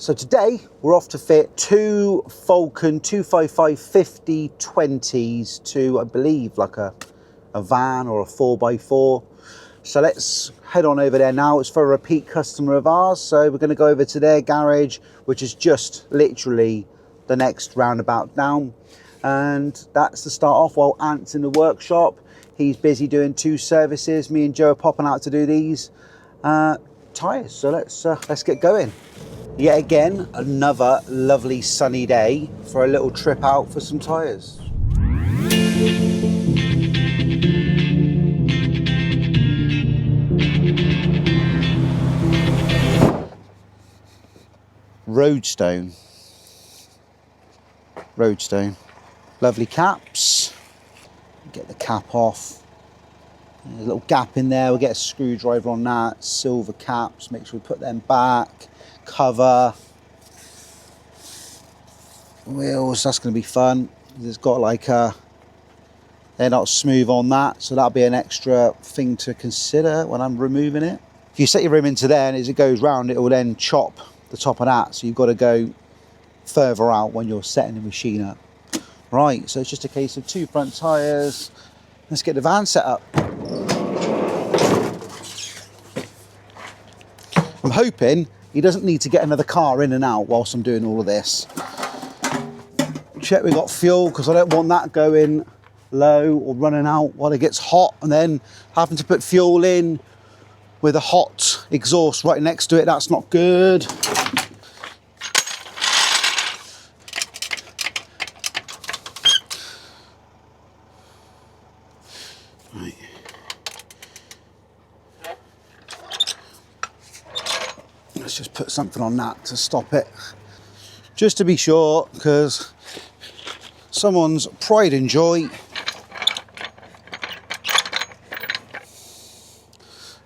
So today we're off to fit two Falcon 255/50/20s to, I believe, like a van or a 4x4. So let's head on over there now. It's for a repeat customer of ours. So we're going to go over to their garage, which is just literally the next roundabout down. And that's to start off while Ant's in the workshop. He's busy doing two services. Me and Joe are popping out to do these tyres. So let's get going. Yet again, another lovely sunny day for a little trip out for some tyres. Roadstone. Lovely caps. Get the cap off. There's a little gap in there. We'll get a screwdriver on that. Silver caps. Make sure we put them back. Cover. Wheels. That's going to be fun. It's got like they're not smooth on that, so that'll be an extra thing to consider when I'm removing it. If you set your rim into there and as it goes round, it will then chop the top of that, so you've got to go further out when you're setting the machine up. Right, so it's just a case of two front tyres. Let's get the van set up. I'm hoping he doesn't need to get another car in and out whilst I'm doing all of this. Check we got fuel, because I don't want that going low or running out while it gets hot and then having to put fuel in with a hot exhaust right next to it. That's not good. Right. Let's just put something on that to stop it, just to be sure, because someone's pride and joy.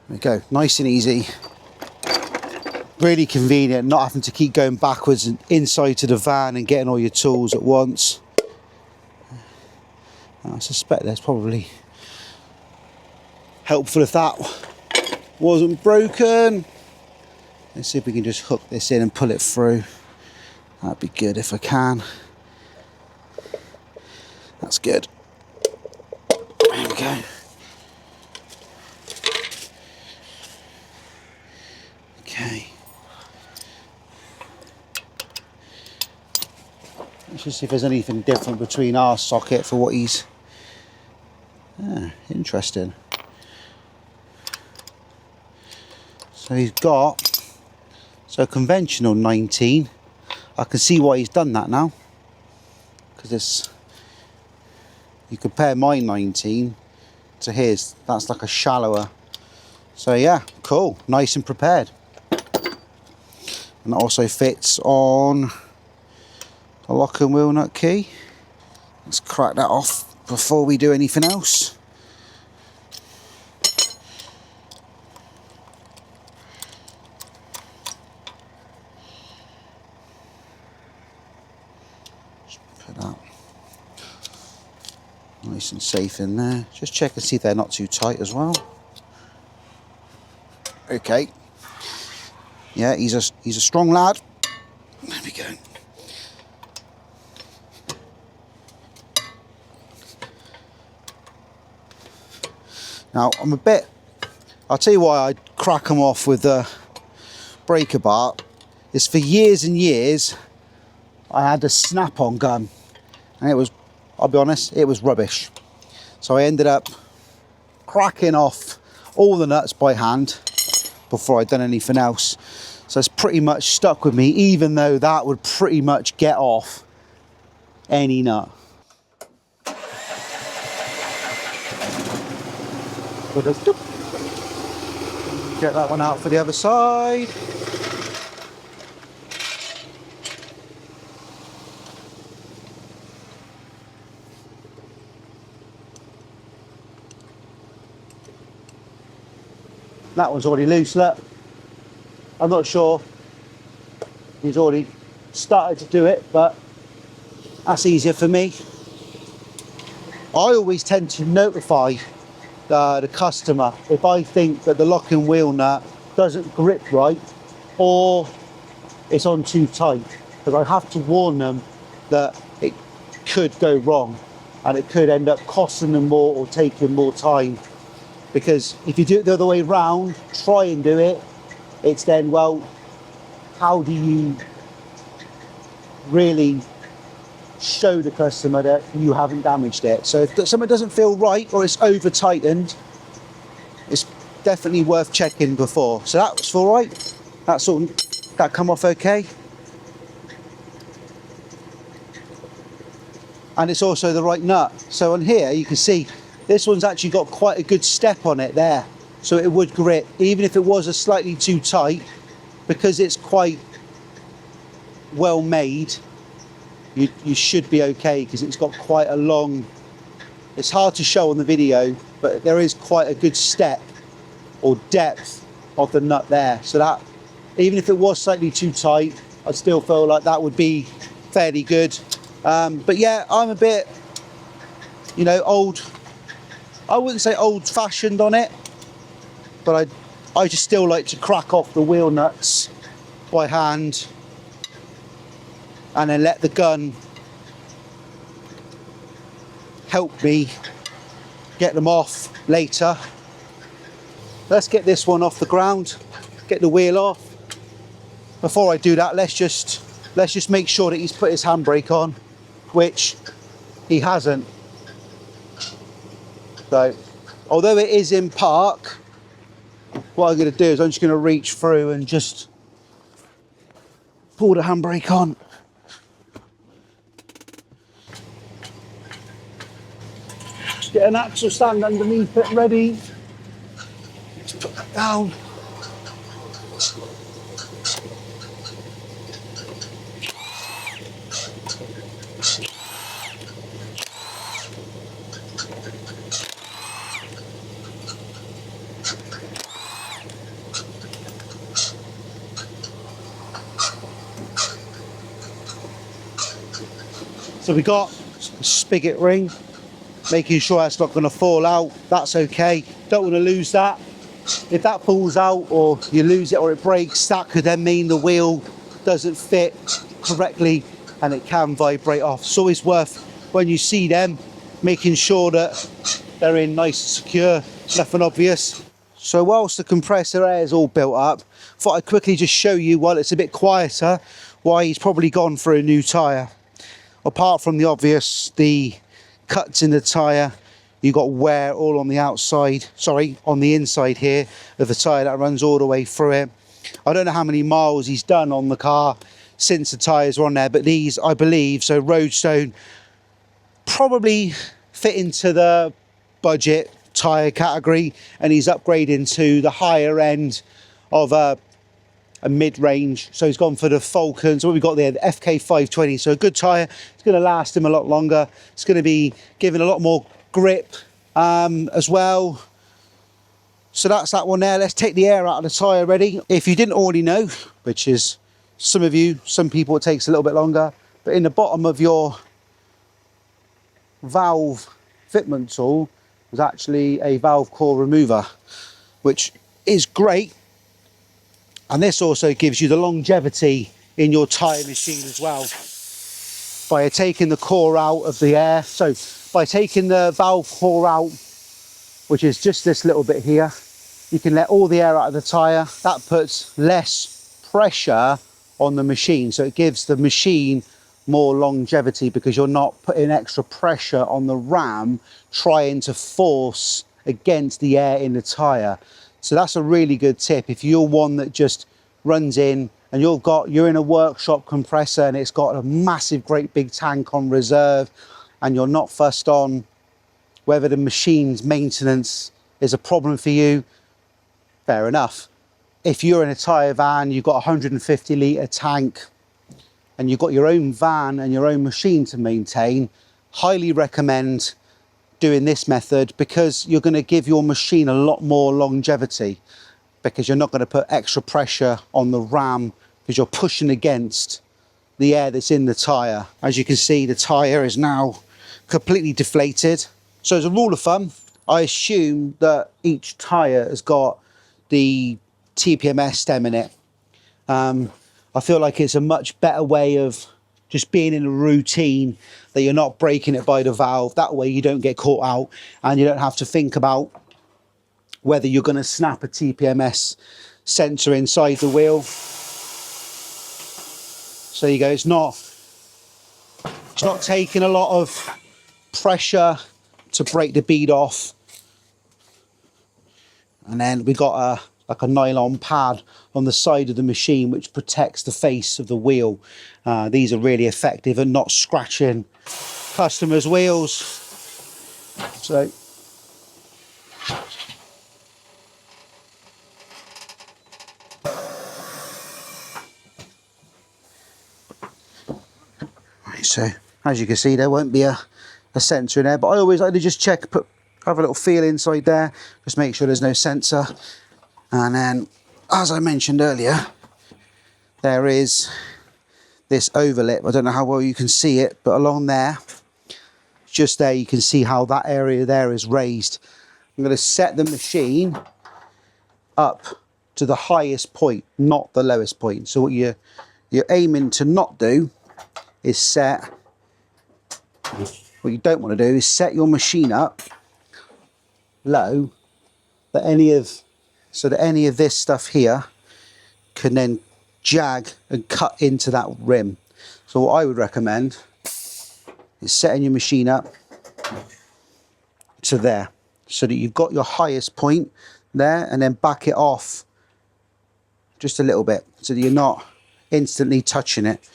There we go, nice and easy. Really convenient, not having to keep going backwards and inside to the van and getting all your tools at once. I suspect there's probably helpful if that wasn't broken. Let's see if we can just hook this in and pull it through. That'd be good if I can. That's good. There we go. Okay. Let's just see if there's anything different between our socket for what he's... interesting. So he's got... So conventional 19. I can see why he's done that now. Because it's... You compare my 19 to his, that's like a shallower. So yeah, cool, nice and prepared. And that also fits on the lock and wheel nut key. Let's crack that off before we do anything else. Just put that nice and safe in there. Just check and see if they're not too tight as well. Okay. Yeah, he's a strong lad. There we go. Now I'll tell you why I crack them off with the breaker bar. Is for years and years I had a snap-on gun, and it was, I'll be honest, it was rubbish. So I ended up cracking off all the nuts by hand before I'd done anything else. So it's pretty much stuck with me, even though that would pretty much get off any nut. Get that one out for the other side. That one's already loose, look. I'm not sure he's already started to do it, but that's easier for me. I always tend to notify the customer if I think that the lock and wheel nut doesn't grip right, or it's on too tight, because I have to warn them that it could go wrong and it could end up costing them more or taking more time. Because if you do it the other way round, try and do it, it's then, well, how do you really show the customer that you haven't damaged it? So if something doesn't feel right or it's over tightened, it's definitely worth checking before. So that's all right. That come off okay. And it's also the right nut. So on here you can see this one's actually got quite a good step on it there, so it would grip even if it was a slightly too tight, because it's quite well made. You should be okay, because it's got quite a long, it's hard to show on the video, but there is quite a good step or depth of the nut there, so that even if it was slightly too tight, I still feel like that would be fairly good. But yeah, I'm a bit, you know, I wouldn't say old-fashioned on it, but I just still like to crack off the wheel nuts by hand and then let the gun help me get them off later. Let's get this one off the ground, get the wheel off. Before I do that, let's just make sure that he's put his handbrake on, which he hasn't. So, although it is in park, what I'm going to do is I'm just going to reach through and just pull the handbrake on. Just get an axle stand underneath it ready. Let's put that down. So we got a spigot ring, making sure that's not going to fall out. That's okay. Don't want to lose that. If that falls out or you lose it or it breaks, that could then mean the wheel doesn't fit correctly and it can vibrate off. So it's worth, when you see them, making sure that they're in nice and secure, nothing obvious. So whilst the compressor air is all built up, thought I'd quickly just show you, while it's a bit quieter, why he's probably gone for a new tyre. Apart from the obvious, the cuts in the tyre, you've got wear all on the outside, sorry, on the inside here of the tyre that runs all the way through it. I don't know how many miles he's done on the car since the tyres were on there, but these, I believe, so Roadstone, probably fit into the budget tyre category, and he's upgrading to the higher end of a mid-range. So he's gone for the Falcon, so what we've got there, the FK520, so a good tyre. It's going to last him a lot longer. It's going to be giving a lot more grip as well. So that's that one there. Let's take the air out of the tyre ready. If you didn't already know, which is some of you, some people it takes a little bit longer, but in the bottom of your valve fitment tool was actually a valve core remover, which is great. And this also gives you the longevity in your tyre machine as well, by taking the core out of the air. So by taking the valve core out, which is just this little bit here, you can let all the air out of the tyre. That puts less pressure on the machine. So it gives the machine more longevity, because you're not putting extra pressure on the ram trying to force against the air in the tyre. So that's a really good tip. If you're one that just runs in and you're in a workshop compressor and it's got a massive, great big tank on reserve, and you're not fussed on whether the machine's maintenance is a problem for you, fair enough. If you're in a tyre van, you've got a 150 litre tank and you've got your own van and your own machine to maintain, highly recommend doing this method, because you're going to give your machine a lot more longevity, because you're not going to put extra pressure on the ram, because you're pushing against the air that's in the tyre. As you can see, the tyre is now completely deflated. So as a rule of thumb, I assume that each tyre has got the TPMS stem in it. I feel like it's a much better way of just being in a routine, that you're not breaking it by the valve. That way you don't get caught out and you don't have to think about whether you're going to snap a TPMS sensor inside the wheel. So you go, it's not taking a lot of pressure to break the bead off. And then we got like a nylon pad on the side of the machine which protects the face of the wheel. These are really effective at not scratching customers' wheels. So so as you can see, there won't be a sensor in there, but I always like to just check, have a little feel inside there, just make sure there's no sensor. And then, as I mentioned earlier, there is this overlip. I don't know how well you can see it, but along there, just there, you can see how that area there is raised. I'm going to set the machine up to the highest point, not the lowest point. So what you're aiming to not do is set, what you don't want to do is set your machine up low, that any of this stuff here can then jag and cut into that rim. So what I would recommend is setting your machine up to there, so that you've got your highest point there, and then back it off just a little bit so that you're not instantly touching it.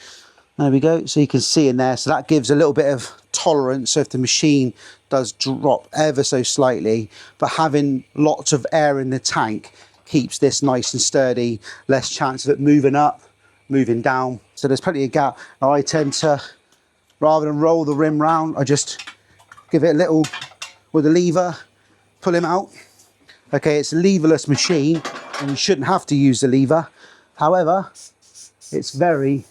There we go, so you can see in there, so that gives a little bit of tolerance. So if the machine does drop ever so slightly, but having lots of air in the tank keeps this nice and sturdy, less chance of it moving up, moving down. So there's plenty of gap. Now I tend to, rather than roll the rim round, I just give it a little with a lever, pull him out. Okay, it's a leverless machine and you shouldn't have to use the lever. However, it's very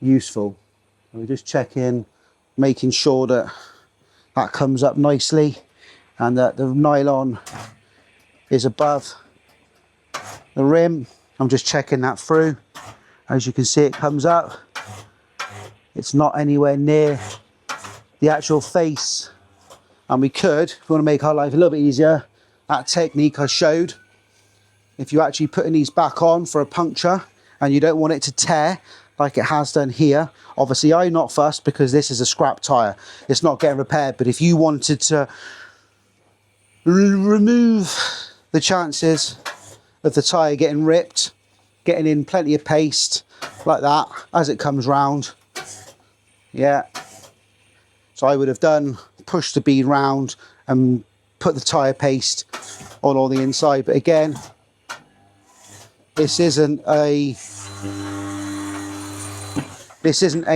useful. We're just checking, making sure that that comes up nicely and that the nylon is above the rim. I'm just checking that through. As you can see, it comes up. It's not anywhere near the actual face. And we could, if we want to make our life a little bit easier, that technique I showed, if you're actually putting these back on for a puncture and you don't want it to tear like it has done here. Obviously I'm not fussed because this is a scrap tyre, it's not getting repaired, but if you wanted to remove the chances of the tyre getting ripped, getting in plenty of paste like that as it comes round, yeah, so I would have done, pushed the bead round and put the tyre paste on all the inside. But again, this isn't a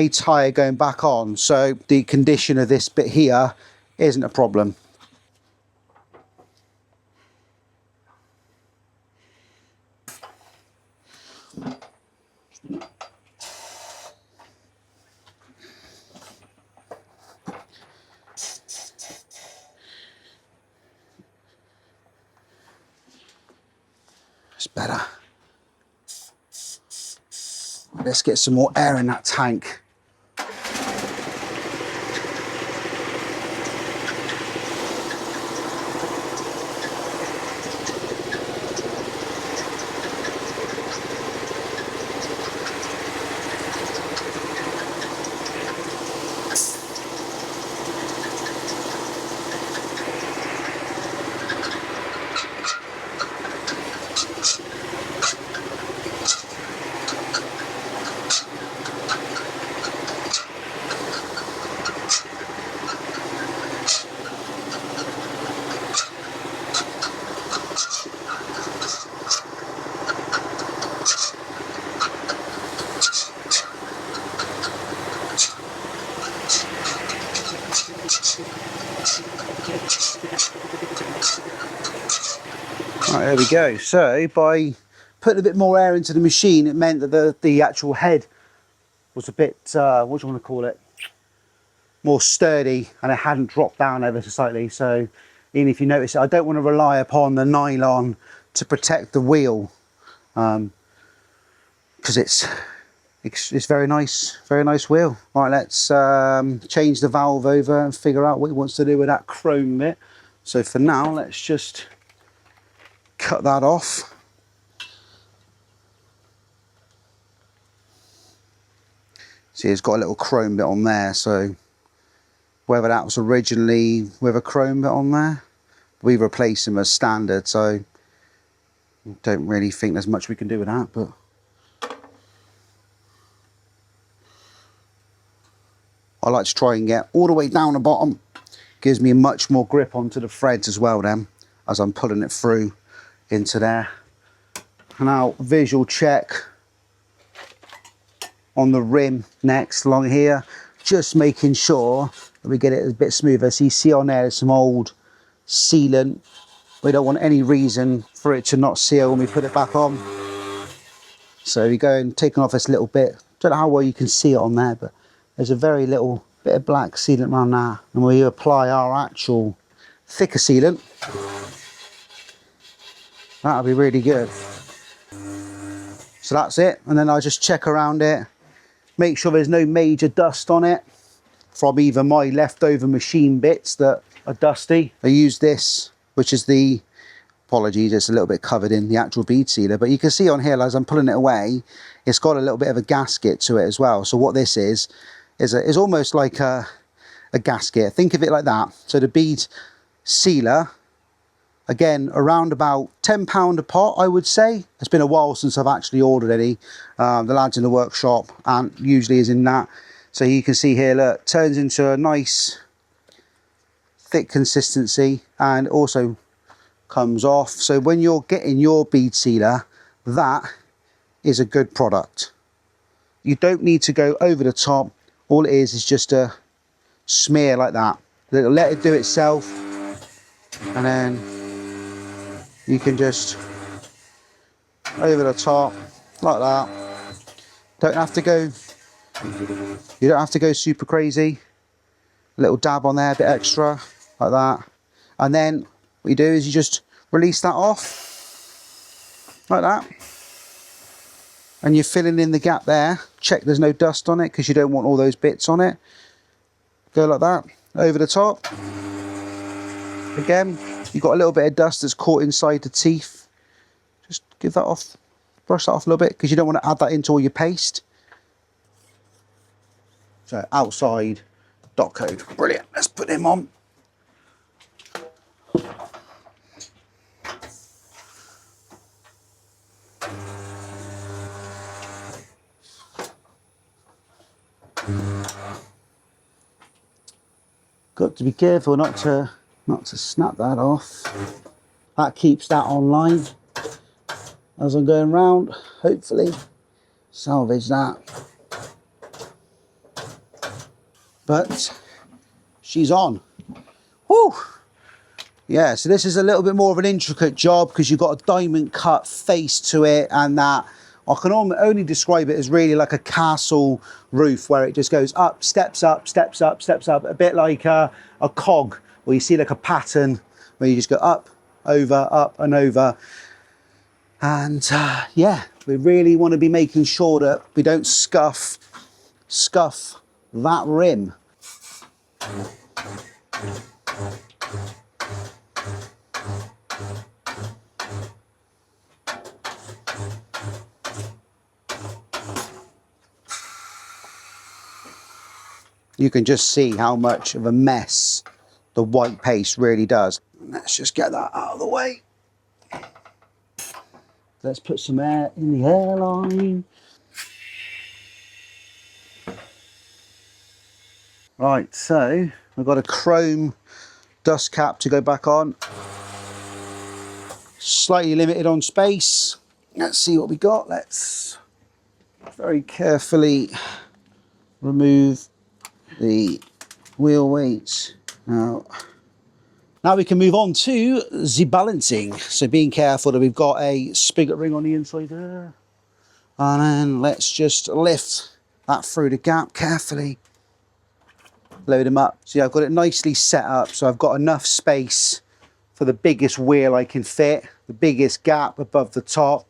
tyre going back on, so the condition of this bit here isn't a problem. It's better. Let's get some more air in that tank. Right, there we go. So by putting a bit more air into the machine, it meant that the actual head was a bit, what do you want to call it, more sturdy, and it hadn't dropped down ever so slightly. So even if you notice it, I don't want to rely upon the nylon to protect the wheel, because it's very nice wheel. Right, let's change the valve over and figure out what he wants to do with that chrome bit. So for now, let's just cut that off. See, it's got a little chrome bit on there, so whether that was originally with a chrome bit on there, we replaced them as standard, so don't really think there's much we can do with that, but I like to try and get all the way down the bottom. Gives me much more grip onto the threads as well then, as I'm pulling it through into there. Now, visual check on the rim next along here, just making sure that we get it a bit smoother. So you see on there, there's some old sealant. We don't want any reason for it to not seal when we put it back on. So we go and taking off this little bit. Don't know how well you can see it on there, but there's a very little bit of black sealant around there. And we apply our actual thicker sealant. That'll be really good. So that's it. And then I'll just check around it. Make sure there's no major dust on it from either my leftover machine bits that are dusty. I use this, which is the, apologies, it's a little bit covered in the actual bead sealer, but you can see on here as I'm pulling it away, it's got a little bit of a gasket to it as well. So what this is almost like a gasket. Think of it like that. So the bead sealer, again, around about £10 a pot, I would say. It's been a while since I've actually ordered any. The lads in the workshop and usually is in that. So you can see here, look, turns into a nice thick consistency and also comes off. So when you're getting your bead sealer, that is a good product. You don't need to go over the top. All it is just a smear like that. Let it do itself, and then you can just over the top like that. You don't have to go super crazy. A little dab on there, a bit extra like that, and then what you do is you just release that off like that, and you're filling in the gap there. Check there's no dust on it because you don't want all those bits on it. Go like that over the top. Again, you've got a little bit of dust that's caught inside the teeth. Just give that off, brush that off a little bit because you don't want to add that into all your paste. So outside dot code, brilliant. Let's put him on. Got to be careful not to snap that off. That keeps that online as I'm going round. Hopefully salvage that. But she's on. Woo! Yeah, so this is a little bit more of an intricate job because you've got a diamond cut face to it, and that I can only describe it as really like a castle roof where it just goes up, steps up, steps up, steps up, a bit like a cog where you see like a pattern where you just go up, and over. And yeah, we really want to be making sure that we don't scuff that rim. You can just see how much of a mess the white paste really does. Let's just get that out of the way. Let's put some air in the hairline. Right, so we've got a chrome dust cap to go back on. Slightly limited on space. Let's see what we got. Let's very carefully remove the wheel weights. Now we can move on to the balancing. So being careful that we've got a spigot ring on the inside there. And then let's just lift that through the gap carefully. Load them up. See, I've got it nicely set up, so I've got enough space for the biggest wheel I can fit, the biggest gap above the top,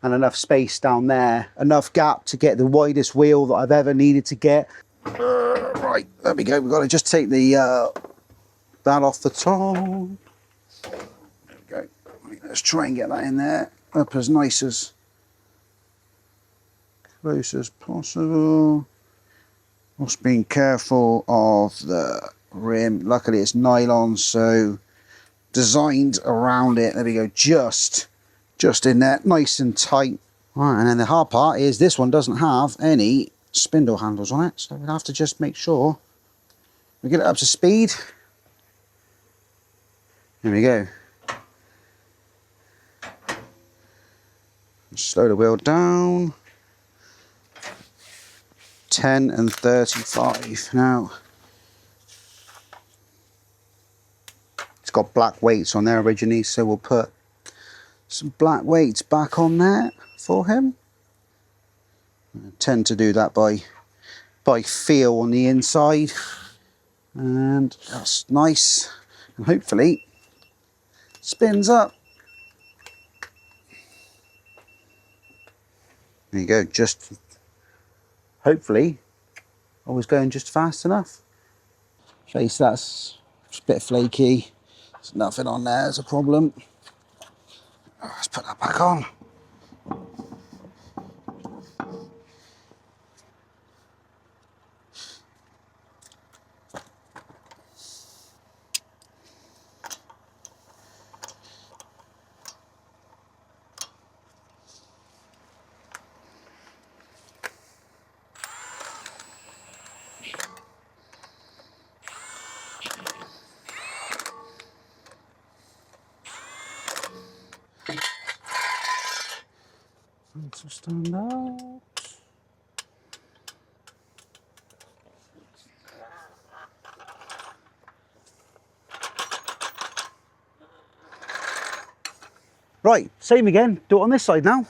and enough space down there, enough gap to get the widest wheel that I've ever needed to get. Right, there we go. We've got to just take the that off the top. There we go. Right, let's try and get that in there up as nice as close as possible. Just being careful of the rim. Luckily it's nylon, so designed around it. There we go, just in there, nice and tight. Right, and then the hard part is this one doesn't have any spindle handles on it, so we'll have to just make sure we get it up to speed. There we go. Slow the wheel down. 10 and 35. Now, it's got black weights on there originally, so we'll put some black weights back on there for him. I tend to do that by feel on the inside, and that's nice, and hopefully spins up. There you go, just hopefully always going just fast enough. Face that's just a bit flaky, there's nothing on there, there's a problem. Let's put that back on. To stand out. Right, same again, do it on this side now.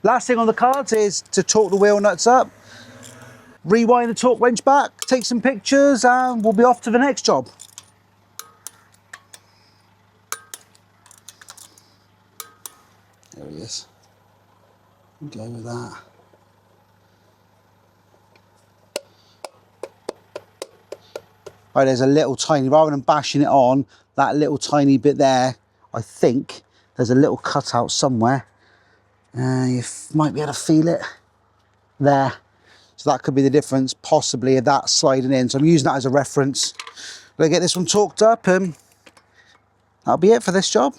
Last thing on the cards is to torque the wheel nuts up, rewind the torque wrench back, take some pictures, and we'll be off to the next job. There he is. Go with that. Right, there's a little tiny, rather than bashing it on, that little tiny bit there, I think there's a little cutout somewhere. You might be able to feel it there. So that could be the difference, possibly, of that sliding in. So I'm using that as a reference. We'll get this one torqued up and that'll be it for this job.